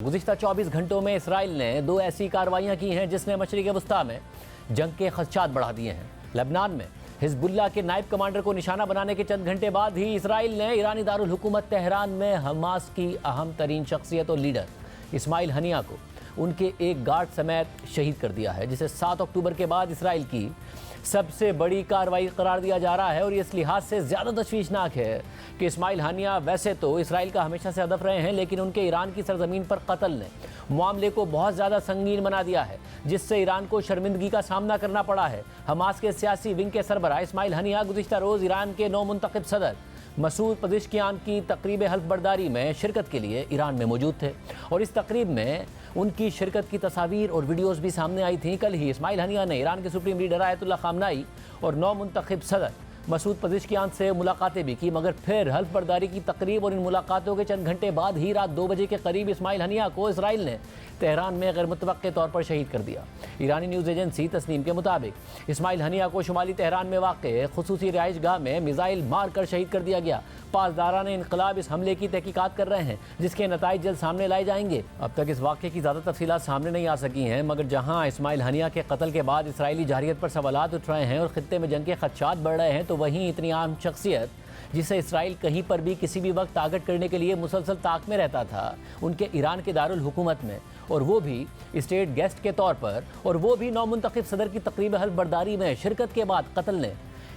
गुज़िश्ता 24 घंटों में इसराइल ने 2 ऐसी कार्रवाइयाँ की हैं जिसने मशरिक़ वस्ता में जंग के खदशात बढ़ा दिए हैं। लेबनान में हिज़्बुल्लाह के नायब कमांडर को निशाना बनाने के चंद घंटे बाद ही इसराइल ने ईरानी दारुल हुकूमत तेहरान में हमास की अहम तरीन शख्सियत और लीडर इस्माइल हनिया को उनके एक गार्ड समेत शहीद कर दिया है, जिसे 7 अक्टूबर के बाद इसराइल की सबसे बड़ी कार्रवाई करार दिया जा रहा है। और ये इस लिहाज से ज़्यादा तशवीशनाक है कि इस्माइल हनिया वैसे तो इसराइल का हमेशा से हदफ रहे हैं, लेकिन उनके ईरान की सरजमीन पर कत्ल ने मामले को बहुत ज़्यादा संगीन बना दिया है, जिससे ईरान को शर्मिंदगी का सामना करना पड़ा है। हमास के सियासी विंग के सरबराह इस्माइल हनिया गुज़िश्ता रोज़ ईरान के नौ मुंतखब सदर मसूद पेज़ेश्कियान की तकरीब हल्फ बर्दारी में शिरकत के लिए ईरान में मौजूद थे और इस तकरीब में उनकी शिरकत की तस्वीर और वीडियोज़ भी सामने आई थीं। कल ही इस्माइल हनिया ने ईरान के सुप्रीम लीडर आयतुल्लाह खामनाई और नौ मुंतखब सदर मसूद पेज़ेश्कियान से मुलाकातें भी की, मगर फिर हल्फ बर्दारी की तकरीब और इन मुलाकातों के चंद घंटे बाद ही रात 2 बजे के करीब इस्माइल हनिया को इसराइल ने तेहरान में गैर मुतवक्के तौर पर शहीद कर दिया। ईरानी न्यूज़ एजेंसी तस्नीम के मुताबिक इस्माइल हनिया को शुमाली तेहरान में वाक़े खुसूसी रिहाइश गाह में मिसाइल मार कर शहीद कर दिया गया। पासदारान इनकलाब इस हमले की तहकीकात कर रहे हैं, जिसके नताइज जल्द सामने लाए जाएंगे। अब तक इस वाक़े की ज़्यादा तफसीलात सामने नहीं आ सकी हैं, मगर जहाँ इस्माइल हनिया के कत्ल के बाद इसराइली जारियत पर सवालात उठ रहे हैं और ख़ित्ते में जंग के खदशात बढ़ रहे हैं, तो वहीं इतनी आम शख्सियत जिसे इसराइल कहीं पर भी किसी भी वक्त टारगेट करने के लिए मुसलसल ताक में रहता था, उनके ईरान के दारुल हुकूमत में, और वो भी स्टेट गेस्ट के तौर पर, और वो भी नौ मुंतखब सदर की तकरीब हल्फ बर्दारी में शिरकत के बाद कत्ल ने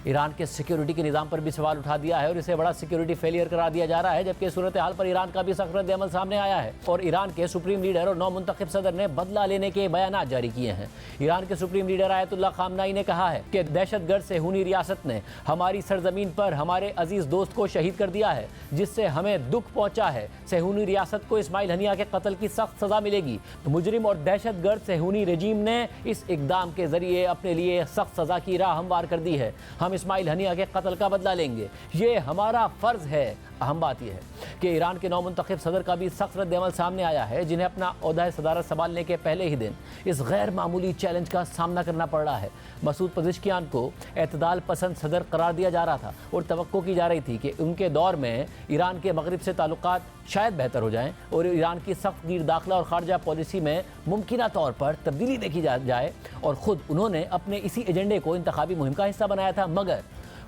ईरान के सिक्योरिटी के निज़ाम पर भी सवाल उठा दिया है और इसे बड़ा सिक्योरिटी फेलियर करार दिया जा रहा है। जबकि सूरत हाल पर ईरान का भी सख्त रद्द-ए-अमल सामने आया है और ईरान के सुप्रीम लीडर और नौ मुंतखब सदर ने बदला लेने के बयानात जारी किए हैं। ईरान के सुप्रीम लीडर आयतुल्लाह खामनाई ने कहा है कि दहशतगर्द सेहूनी रियासत ने हमारी सरजमीन पर हमारे अजीज़ दोस्त को शहीद कर दिया है, जिससे हमें दुख पहुँचा है। सेहूनी रियासत को इस्माइल हनिया के कत्ल की सख्त सज़ा मिलेगी। मुजरिम और दहशतगर्द सेहूनी रजीम ने इस इक़दाम के ज़रिए अपने लिए सख्त सज़ा की राह हमवार कर दी है। हम इस्माइल हनिया के कत्ल का बदला लेंगे, ये हमारा फ़र्ज़ है। अहम बात यह है कि ईरान के नौ मुंतखब सदर का भी सख्त रद्द-ए-अमल सामने आया है, जिन्हें अपना ओहदा सदारत संभालने के पहले ही दिन इस गैर मामूली चैलेंज का सामना करना पड़ रहा है। मसूद पेज़ेश्कियान को एतदाल पसंद सदर करार दिया जा रहा था और तवक्को की जा रही थी कि उनके दौर में ईरान के मगरिब से ताल्लुकात शायद बेहतर हो जाएं और ईरान की सख्त गीर दाखिला और खारजा पॉलिसी में मुमकिना तौर पर तब्दीली देखी जाए, और ख़ुद उन्होंने अपने इसी एजेंडे को इंतखाबी मुहिम का हिस्सा बनाया था। मगर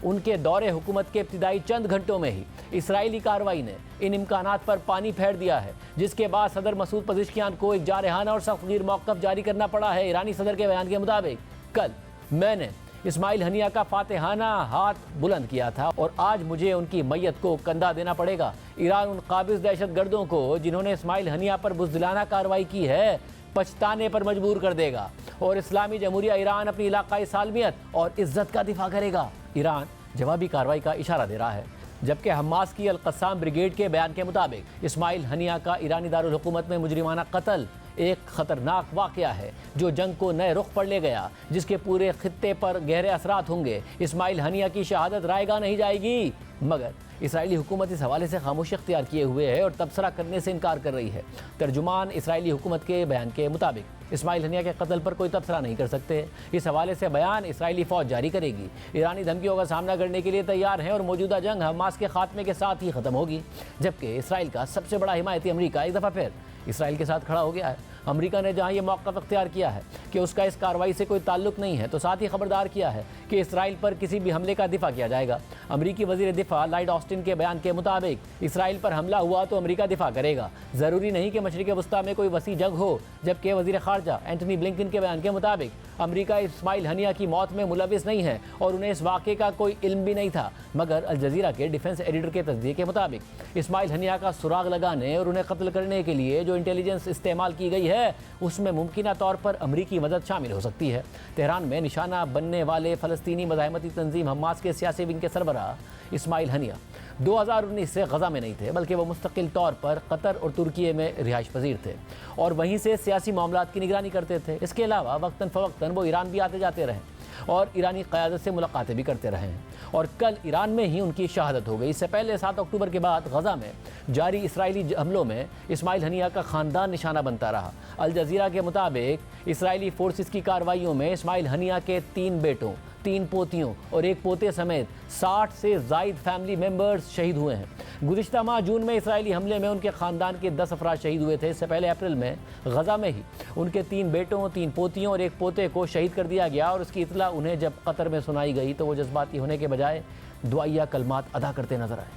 उनके दौरे हुकूमत के इब्तिदाई चंद घंटों में ही इसराइली कार्रवाई ने इन इम्कानात पर पानी फेर दिया है, जिसके बाद सदर मसूद पेज़ेश्कियान को एक जारहाना और सख्तगीर मौक़िफ़ जारी करना पड़ा है। ईरानी सदर के बयान के मुताबिक कल मैंने इस्माइल हनिया का फातिहाना हाथ बुलंद किया था और आज मुझे उनकी मैयत को कंधा देना पड़ेगा। ईरान उन काबिज़ दहशतगर्दों को जिन्होंने इस्माइल हनिया पर बुज़दिलाना कार्रवाई की है पछताने पर मजबूर कर देगा और इस्लामी जमहूरिया ईरान अपनी इलाकाई सालमियत और इज्जत का दिफा करेगा। ईरान जवाबी कार्रवाई का इशारा दे रहा है, जबकि हमास की अल-क़स्साम ब्रिगेड के बयान के मुताबिक इस्माइल हनिया का ईरानी दारुल हुकूमत में मुजरिमाना कत्ल एक ख़तरनाक वाक़या है जो जंग को नए रुख पर ले गया, जिसके पूरे खित्ते पर गहरे असरात होंगे। इस्माइल हनिया की शहादत रायगा नहीं जाएगी, मगर इसराइली हुकूमत इस हवाले से खामोशी इख्तियार किए हुए है और तबसरा करने से इनकार कर रही है। तर्जुमान इसराइली हुकूमत के बयान के मुताबिक इस्माइल हनिया के कत्ल पर कोई तबसरा नहीं कर सकते। इस हवाले से बयान इसराइली फ़ौज जारी करेगी। ईरानी धमकियों का सामना करने के लिए तैयार हैं और मौजूदा जंग हमास के खात्मे के साथ ही ख़त्म होगी। जबकि इसराइल का सबसे बड़ा हिमायती अमरीका एक दफ़ा फिर इसराइल के साथ खड़ा हो गया है। अमेरिका ने जहां ये मौक़िफ़ इख्तियार किया है कि उसका इस कार्रवाई से कोई ताल्लुक़ नहीं है, तो साथ ही खबरदार किया है कि इसराइल पर किसी भी हमले का दिफा किया जाएगा। अमरीकी वज़ीर दिफा लॉयड ऑस्टिन के बयान के मुताबिक इसराइल पर हमला हुआ तो अमरीका दिफा करेगा, ज़रूरी नहीं कि मशरिक़ वस्ता में कोई वसी जंग हो। जबकि वज़ीर ख़ारजा एंटनी ब्लिंकन के बयान के मुताबिक अमरीका इस्माइल हनिया की मौत में मुलविस नहीं है और उन्हें इस वाक़े का कोई इल्म भी नहीं था। मगर अल जज़ीरा के डिफेंस एडिटर के तस्दीक के मुताबिक इस्माइल हनिया का सुराग लगाने और उन्हें कत्ल करने के लिए जो इंटेलिजेंस इस्तेमाल की गई है, उसमें मुमकिना तौर पर अमरीकी मदद शामिल हो सकती है। तेहरान में निशाना बनने वाले फ़लस्तीनी मज़ाहमती तंजीम हमास के सियासी विंग के सरबराह इस्माइल हनिया 2019 से गज़ा में नहीं थे, बल्कि वो मुस्तकिल तौर पर कतर और तुर्की में रिहाइश पजीर थे और वहीं से सियासी मामलात की निगरानी करते थे। इसके अलावा वक्तन फ़वक्तन वो ईरान भी आते जाते रहे और ईरानी क़यादत से मुलाकातें भी करते रहे हैं और कल ईरान में ही उनकी शहादत हो गई। इससे पहले 7 अक्टूबर के बाद गज़ा में जारी इसराइली हमलों में इस्माइल हनिया का ख़ानदान निशाना बनता रहा। अल जज़ीरा के मुताबिक इसराइली फोर्सेस की कार्रवाइयों में इस्माइल हनिया के 3 बेटों 3 पोतियों और 1 पोते समेत 60 से ज़ायद फैमिली मेंबर्स शहीद हुए हैं। गुज़िश्ता माह जून में इसराइली हमले में उनके ख़ानदान के 10 अफराद शहीद हुए थे। इससे पहले अप्रैल में गज़ा में ही उनके 3 बेटों, 3 पोतियों और 1 पोते को शहीद कर दिया गया और उसकी इत्तला उन्हें जब कतर में सुनाई गई तो वो जज्बाती होने के बजाय दुआइया कलमात अदा करते नजर आए।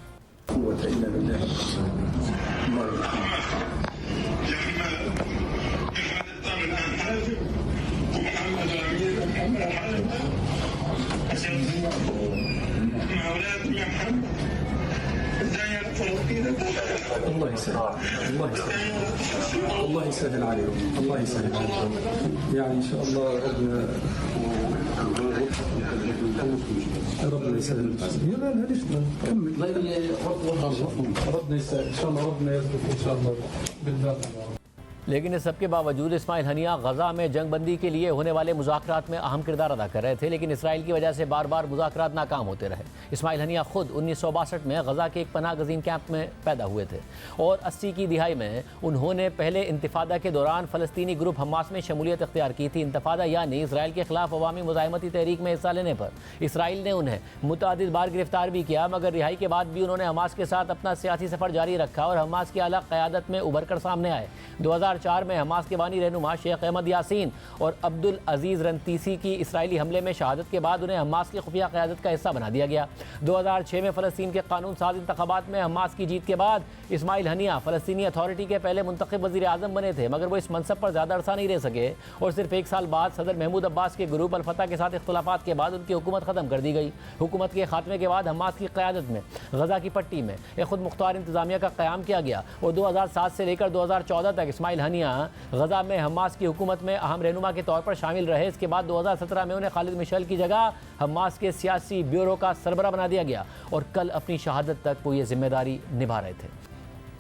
الله يسهل الله يسهل عليهم الله يسهل عليهم يعني ان شاء الله ربنا يسهل يلا ليش نكمل ربنا يسهل ان شاء الله ربنا يرزقك ان شاء الله بالله लेकिन इस सब के बावजूद इस्माइल हनिया गज़ा में जंग बंदी के लिए होने वाले मुज़ाकरात में अहम किरदार अदा कर रहे थे, लेकिन इसराइल की वजह से बार बार मुज़ाकरात नाकाम होते रहे। इस्माइल हनिया खुद 1962 में गज़ा के एक पनाह गज़ीन कैंप में पैदा हुए थे और 80 की दिहाई में उन्होंने पहले इंतिफादा के दौरान फ़लस्तीनी ग्रुप हमास में शमूलियत इख्तियार की थी। इंतिफादा यानी इसराइल के ख़िलाफ़ अवामी मुज़ाहिमती तहरीक में हिस्सा लेने पर इसराइल ने उन्हें मुतअद्दिद बार गिरफ्तार भी किया, मगर रिहाई के बाद भी उन्होंने हमास के साथ अपना सियासी सफ़र जारी रखा और हमास की आला क़यादत में उभर कर सामने आए। 2004 में हमास के बानी रहनुमा शेख अहमद यासीन और अब्दुल अजीज़ रंतीसी की इसराइली हमले में शहादत के बाद उन्हें हमास की खुफिया क़यादत का हिस्सा बना दिया गया। 2006 में फ़लस्तीन के कानून साज इंतख़ाबात में हमास की जीत के बाद इस्माइल हनिया फ़लस्तीनी अथॉरिटी के पहले मुंतखब वज़ीर आज़म बने थे, मगर वो इस मनसब पर ज़्यादा अरसा नहीं रह सके और सिर्फ 1 साल बाद सदर महमूद अब्बास के ग्रुप अल-फतह के साथ इख्तिलाफ़ात के बाद उनकी हुकूमत ख़त्म कर दी गई। हुकूमत के खात्मे के बाद हमास की क़यादत में गज़ा की पट्टी में एक खुद मुख्तार इंतज़ामिया का क़याम किया गया और 2007 से लेकर 2014 तक इस्माइल हनिया गज़ा में हमास की हुकूमत में अहम रहनुमा के तौर पर शामिल रहे। इसके बाद 2017 में उन्हें खालिद मिशेल की जगह हमास के सियासी ब्यूरो का सरबरा बना दिया गया और कल अपनी शहादत तक वो ये जिम्मेदारी निभा रहे थे।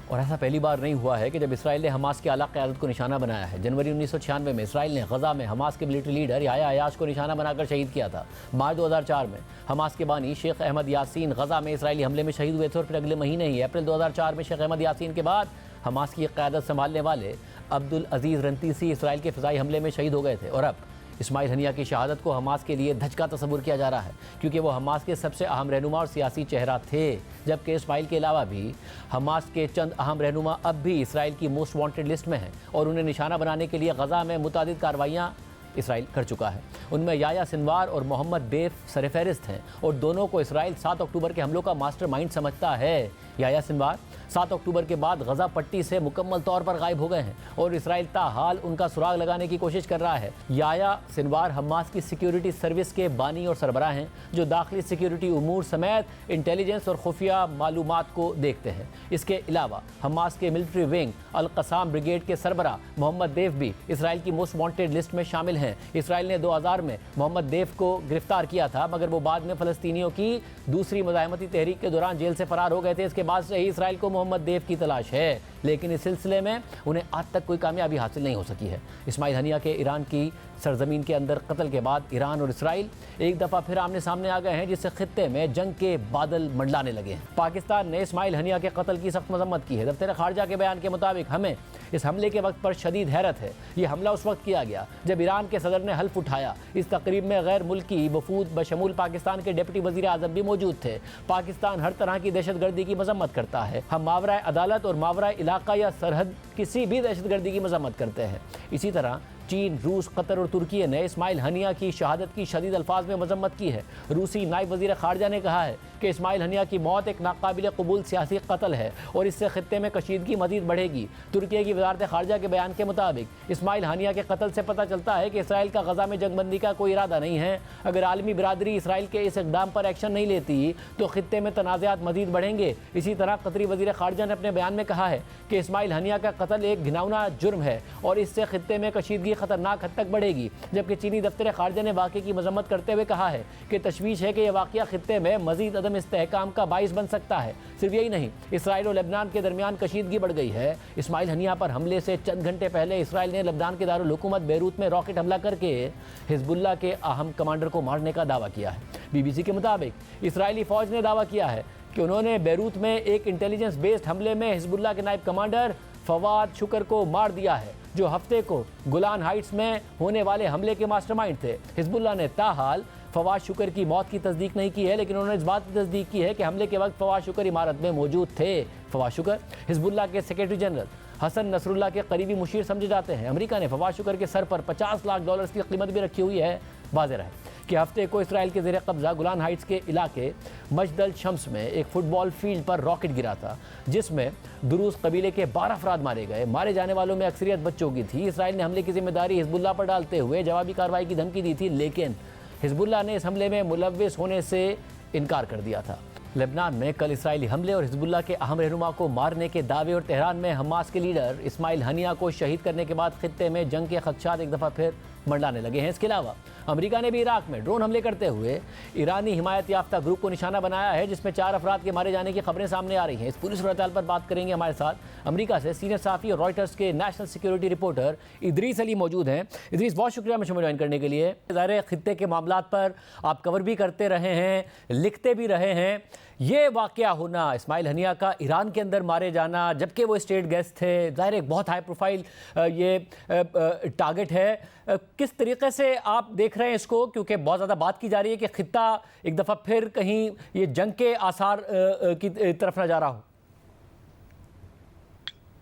और ऐसा पहली बार नहीं हुआ है कि जब इसराइल ने हमास की आला क़यादत को निशाना बनाया है। जनवरी 1996 में इसराइल ने गज़ा में हमास के मिलिट्री लीडर याह्या अयाश को निशाना बनाकर शहीद किया था। मार्च 2004 में हमास के बानी शेख अहमद यासीन गज़ा में इसराइली हमले में शहीद हुए थे और फिर अगले महीने ही अप्रैल 2004 में शेख अहमद यासीन के बाद हमास की क़यादत संभालने वाले अब्दुल अजीज़ रंतीसी इसराइल के फ़िज़ाई हमले में शहीद हो गए थे। और अब इस्माइल हनिया की शहादत को हमास के लिए धचका तस्वुर किया जा रहा है, क्योंकि वो हमास के सबसे अहम रहनुमा और सियासी चेहरा थे, जबकि इस्माइल के अलावा भी हमास के चंद अहम रहनुमा अब भी इसराइल की मोस्ट वांटेड लिस्ट में हैं और उन्हें निशाना बनाने के लिए गज़ा में मुतअद्दिद कार्रवाइयाँ इसराइल कर चुका है। उनमें याह्या सिनवार और मोहम्मद देफ सरफहरिस्त हैं और दोनों को इसराइल 7 अक्टूबर के हमलों का मास्टरमाइंड समझता है। याह्या सिनवार 7 अक्टूबर के बाद गज़ा पट्टी से मुकम्मल तौर पर गायब हो गए हैं और इसराइल ताहाल उनका सुराग लगाने की कोशिश कर रहा है। याह्या सिनवार हमास की सिक्योरिटी सर्विस के बानी और सरबराह हैं, जो दाखिली सिक्योरिटी उमूर समेत इंटेलिजेंस और खुफिया मालूमात को देखते हैं। इसके अलावा हमास के मिलिट्री विंग अल-क़साम ब्रिगेड के सरबराह मोहम्मद देफ भी इसराइल की मोस्ट वांटेड लिस्ट में शामिल हैं। इसराइल ने 2000 में मोहम्मद देफ को गिरफ्तार किया था, मगर वो बाद में फ़लस्तीनियों की दूसरी मुज़ाहिमती तहरीक के दौरान जेल से फ़रार हो गए थे। इसके बाद से ही इसराइल को मोहम्मद देफ की तलाश है, लेकिन इस सिलसिले में उन्हें आज तक कोई कामयाबी हासिल नहीं हो सकी है। इस्माइल हनिया के ईरान की सरजमीन के अंदर कत्ल के बाद ईरान और इसराइल एक दफ़ा फिर आमने सामने आ गए हैं, जिससे खित्ते में जंग के बादल मंडलाने लगे हैं। पाकिस्तान ने इस्माइल हनिया के कत्ल की सख्त मजम्मत की है। दफ्तर खारजा के बयान के मुताबिक हमें इस हमले के वक्त पर शदीद हैरत है। ये हमला उस वक्त किया गया जब ईरान के सदर ने हल्फ उठाया। इस तकरीब में गैर मुल्की वफूद बशमूल पाकिस्तान के डिप्टी वज़ीर आज़म भी मौजूद थे। पाकिस्तान हर तरह की दहशतगर्दी की मजम्मत करता है। हम मावरा अदालत और मावरा इलाका या सरहद किसी भी दहशतगर्दी की मजम्मत करते हैं। इसी तरह चीन, रूस, कतर और तुर्की ने इस्माइल हनिया की शहादत की शदीद अल्फाज में मजम्मत की है। रूसी नायब वज़ीर खारजा ने कहा है कि इस्माइल हनिया की मौत एक नाकाबिल कबूल सियासी कत्ल है और इससे खित्ते में कशीदगी मज़ीद बढ़ेगी। तुर्की की वज़ारत खारजा के बयान के मुताबिक इस्माइल हनिया के कत्ल से पता चलता है कि इसराइल का गज़ा में जंगबंदी का कोई इरादा नहीं है। अगर आलमी बिरादरी इसराइल के इस इक़दाम पर एक्शन नहीं लेती तो खित्ते में तनाज़ात मज़ीद बढ़ेंगे। इसी तरह कतरी वज़ीर खारजा ने अपने बयान में कहा है कि इस्माइल हनिया का कत्ल एक घिनौना जुर्म है और इससे खित्ते में कशीदगी ख़तरनाक हद तक बढ़ेगी। जबकि चीनी दफ्तर खारजा ने वाक़े की मजम्मत करते हुए कहा है कि तशवीश है कि यह वाक़या खित्ते में मज़ीद अदम इस्तेहकाम का बाइस बन सकता है। सिर्फ यही नहीं, इसराइल और लेबनान के दरमियान कशीदगी बढ़ गई है। इस्माइल हनिया पर हमले से चंद घंटे पहले इसराइल ने लेबनान के दारुल हुकूमत बेरूत में रॉकेट हमला करके हिजबुल्लाह के अहम कमांडर को मारने का दावा किया है। BBC के मुताबिक इसराइली फ़ौज ने दावा किया है कि उन्होंने बेरूत में एक इंटेलिजेंस बेस्ड हमले में हिजबुल्लाह के नायब कमांडर फवाद शुक्र को मार दिया है, जो हफ्ते को गुलान हाइट्स में होने वाले हमले के मास्टरमाइंड थे। हिजबुल्लाह ने ताहाल فواد شکر کی موت کی تصدیق نہیں کی ہے، لیکن انہوں نے اس بات کی تصدیق کی ہے کہ حملے کے وقت فواد شکر عمارت میں موجود تھے۔ فواد شکر حزب اللہ کے سیکریٹری جنرل حسن نصر اللہ کے قریبی مشیر سمجھے جاتے ہیں۔ امریکہ نے فواد شکر کے سر پر $50 لاکھ کی قیمت بھی رکھی ہوئی ہے۔ واضح رہے کہ ہفتے کو اسرائیل کے زیر قبضہ گولان ہائٹس کے علاقے مجد الشمس میں ایک فٹ بال فیلڈ پر راکٹ گرا تھا، جس میں دروز قبیلے کے 12 افراد مارے گئے۔ مارے جانے والوں میں اکثریت بچوں کی تھی۔ اسرائیل نے حملے کی ذمہ داری حزب اللہ پر ڈالتے ہوئے جوابی کارروائی کی دھمکی دی تھی، لیکن حزب اللہ نے اس حملے میں ملوث ہونے سے انکار کر دیا تھا۔ لبنان میں کل اسرائیلی حملے اور حزب اللہ کے اہم رہنما کو مارنے کے دعوے اور تہران میں حماس کے لیڈر اسماعیل ہنیہ کو شہید کرنے کے بعد خطے میں جنگ کے خدشات ایک دفعہ پھر منڈلانے لگے ہیں۔ اس کے علاوہ امریکہ نے بھی عراق میں ڈرون حملے کرتے ہوئے ایرانی حمایت یافتہ گروپ کو نشانہ بنایا ہے، جس میں 4 افراد کے مارے جانے کی خبریں سامنے آ رہی ہیں۔ اس پوری صورتحال پر بات کریں گے ہمارے ساتھ امریکہ سے سینئر صحافی اور رائٹرز کے نیشنل سیکیورٹی رپورٹر ادریس علی موجود ہیں۔ ادریس، بہت شکریہ مجھے جوائن کرنے کے لیے۔ ظاہر ہے خطے کے معاملات پر آپ کور بھی کرتے رہے ہیں، لکھتے بھی رہے ہیں۔ یہ واقعہ ہونا، اسماعیل ہنیہ کا ایران کے اندر مارے جانا جبکہ وہ اسٹیٹ گیسٹ تھے، ظاہر ایک بہت ہائی پروفائل یہ ٹارگٹ ہے۔ کس طریقے سے آپ دیکھ رہے ہیں اس کو، کیونکہ بہت زیادہ بات کی جا رہی ہے کہ خطہ ایک دفعہ پھر کہیں یہ جنگ کے آثار کی طرف نہ جا رہا ہو؟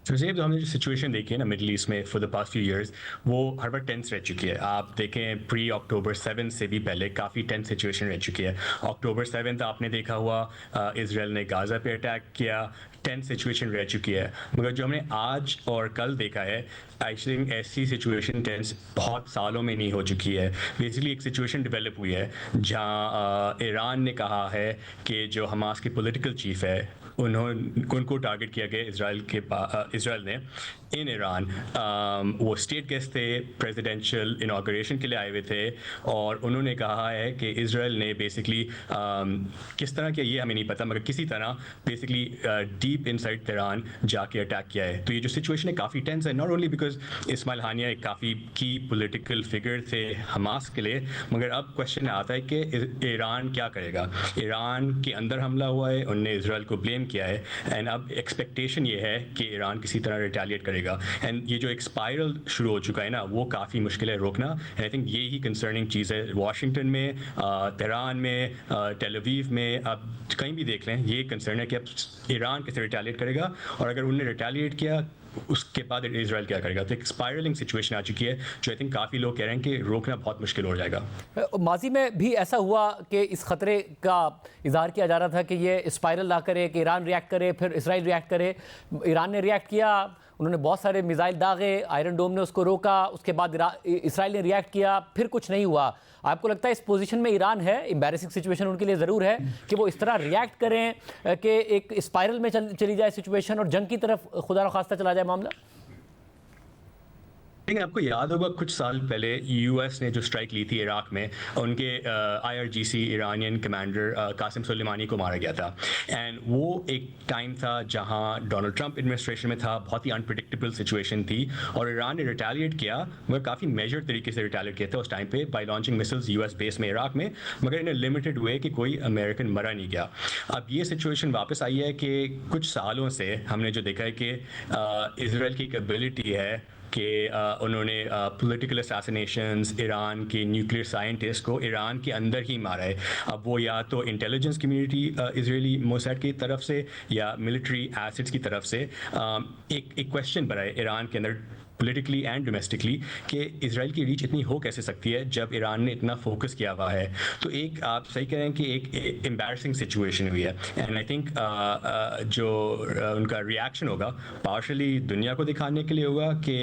فیض، ہم نے جو سچویشن دیکھی ہے نا مڈل ایسٹ میں for the past few years, وہ ہر بار ٹینس رہ چکی ہے۔ آپ دیکھیں پری اکتوبر 7 سے بھی پہلے کافی ٹینس سچویشن رہ چکی ہے۔ اکتوبر 7 آپ نے دیکھا ہوا اسرائیل نے غازہ پہ اٹیک کیا، ٹینس سچویشن رہ چکی ہے۔ مگر جو ہم نے آج اور کل دیکھا ہے، آئی تھنک ایسی سچویشن ٹینس بہت سالوں میں نہیں ہو چکی ہے۔ بیسکلی ایک سچویشن ڈیولپ ہوئی ہے جہاں ایران نے کہا ہے کہ جو حماس کے پولیٹیکل چیف ہے ان کو ٹارگٹ کیا گیا اسرائیل نے ان ایران۔ وہ اسٹیٹ گیسٹ تھے، پریزیڈینشیل انوگریشن کے لیے آئے ہوئے تھے، اور انہوں نے کہا ہے کہ اسرائیل نے بیسکلی کس طرح کیا یہ ہمیں نہیں پتہ، مگر کسی طرح basically deep in side Tehran جا کے اٹیک کیا ہے۔ تو یہ جو سچویشن ہے کافی ٹینس ہے، ناٹ اونلی بیکاز اسماعیل ہانیہ ایک کافی کی پولیٹیکل فگر تھے حماس کے لیے، مگر اب کوشچن آتا ہے کہ ایران کیا کرے گا۔ ایران کے اندر حملہ ہوا ہے، انہوں نے اسرائیل کو بلیم کیا ہے، اینڈ اب ایکسپیکٹیشن یہ ہے کہ ایران کسی طرح ریٹیلیٹ کرے گا۔ اینڈ یہ جو ایک اسپائرل شروع ہو چکا ہے نا، وہ کافی مشکل ہے روکنا۔ اینڈ آئی تھنک یہی کنسرننگ چیز ہے واشنگٹن میں، تہران میں، ٹیل اویو میں، آپ کہیں بھی دیکھ لیں، یہ کنسرن ہے کہ اب ایران کیسے ریٹیلیٹ کرے گا، اور اگر انہوں نے ریٹیلیٹ کیا اس کے بعد اسرائیل کیا کرے گا۔ تو ایک اسپائرلنگ سچویشن آ چکی ہے جو آئی تھنک کافی لوگ کہہ رہے ہیں کہ روکنا بہت مشکل ہو جائے گا۔ ماضی میں بھی ایسا ہوا کہ اس خطرے کا اظہار کیا جا رہا تھا کہ یہ اسپائرل نہ کرے، کہ ایران ریئیکٹ کرے پھر اسرائیل ریئیکٹ کرے۔ ایران نے ریئیکٹ کیا، انہوں نے بہت سارے میزائل داغے، آئرن ڈوم نے اس کو روکا، اس کے بعد اسرائیل نے ریئیکٹ کیا، پھر کچھ نہیں ہوا۔ آپ کو لگتا ہے اس پوزیشن میں ایران ہے، امبیرسنگ سچویشن ان کے لیے ضرور ہے کہ وہ اس طرح ریئیکٹ کریں کہ ایک اسپائرل میں چلی جائے سچویشن اور جنگ کی طرف خدا نخواستہ چلا جائے معاملہ؟ لیکن آپ کو یاد ہوگا کچھ سال پہلے یو ایس نے جو اسٹرائک لی تھی عراق میں، ان کے IRGC ایرانین کمانڈر قاسم سلیمانی کو مارا گیا تھا، اینڈ وہ ایک ٹائم تھا جہاں ڈونلڈ ٹرمپ ایڈمنسٹریشن میں تھا، بہت ہی انپریڈکٹیبل سچویشن تھی، اور ایران نے ریٹیلیٹ کیا، مگر کافی میجر طریقے سے ریٹیلیٹ کیا تھا اس ٹائم پہ بائی لانچنگ مسلز US بیس میں عراق میں، مگر انہیں لمیٹڈ ہوئے کہ کوئی امریکن مرا نہیں گیا۔ اب یہ سچویشن واپس آئی ہے کہ کچھ سالوں سے ہم نے جو دیکھا ہے کہ اسرائیل کی ایک ایبلٹی ہے کہ انہوں نے پولیٹیکل اساسینیشنز، ایران کے نیوکلیئر سائنٹسٹ کو ایران کے اندر ہی مارا ہے۔ اب وہ یا تو انٹیلیجنس کمیونٹی اسرائیلی موساد کی طرف سے یا ملٹری ایسٹس کی طرف سے ایک کویشچن بنا ہے ایران کے اندر پولیٹیکلی اینڈ ڈومیسٹکلی کہ اسرائیل کی ریچ اتنی ہو کیسے سکتی ہے جب ایران نے اتنا فوکس کیا ہوا ہے۔ تو ایک آپ صحیح کہہ رہے ہیں کہ ایک امبیرسنگ سچویشن ہوئی ہے، اینڈ آئی تھنک جو ان کا ریئیکشن ہوگا پارشلی دنیا کو دکھانے کے لیے ہوگا کہ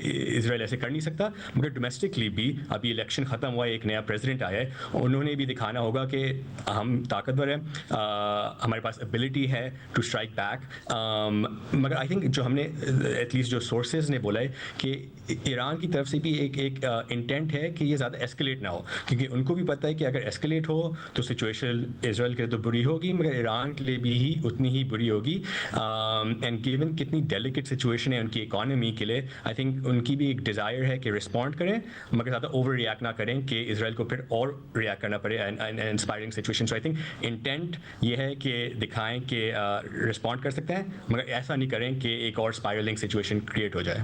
اسرائیل ایسے کر نہیں سکتا، مگر ڈومیسٹکلی بھی ابھی الیکشن ختم ہوا ہے، ایک نیا پریزیڈنٹ آیا ہے، انہوں نے بھی دکھانا ہوگا کہ ہم طاقتور ہیں، ہمارے پاس ایبلٹی ہے ٹو اسٹرائک بیک۔ مگر آئی تھنک جو ہم نے ایٹ لیسٹ جو سورسز نے بولا ہے کہ ایران کی طرف سے بھی ایک انٹینٹ ہے کہ یہ زیادہ ایسکلیٹ نہ ہو، کیونکہ ان کو بھی پتہ ہے کہ اگر ایسکلیٹ ہو تو سچویشن اسرائیل کے لیے تو بری ہوگی، مگر ایران کے لیے بھی اتنی ہی بری ہوگی۔ اینڈ گیون کتنی ڈیلیکیٹ سچویشن ہے ان کی اکانومی کے لیے، آئی تھنک ان کی بھی ایک ڈیزائر ہے کہ رسپونڈ کریں، مگر زیادہ اوور ریئیکٹ نہ کریں کہ اسرائیل کو پھر اور ریئیکٹ کرنا پڑے inspiring situation. So I think intent یہ ہے کہ دکھائیں کہ رسپونڈ کر سکتے ہیں، مگر ایسا نہیں کریں کہ ایک اور اسپائرلنگ سچویشن کریٹ ہو جائے۔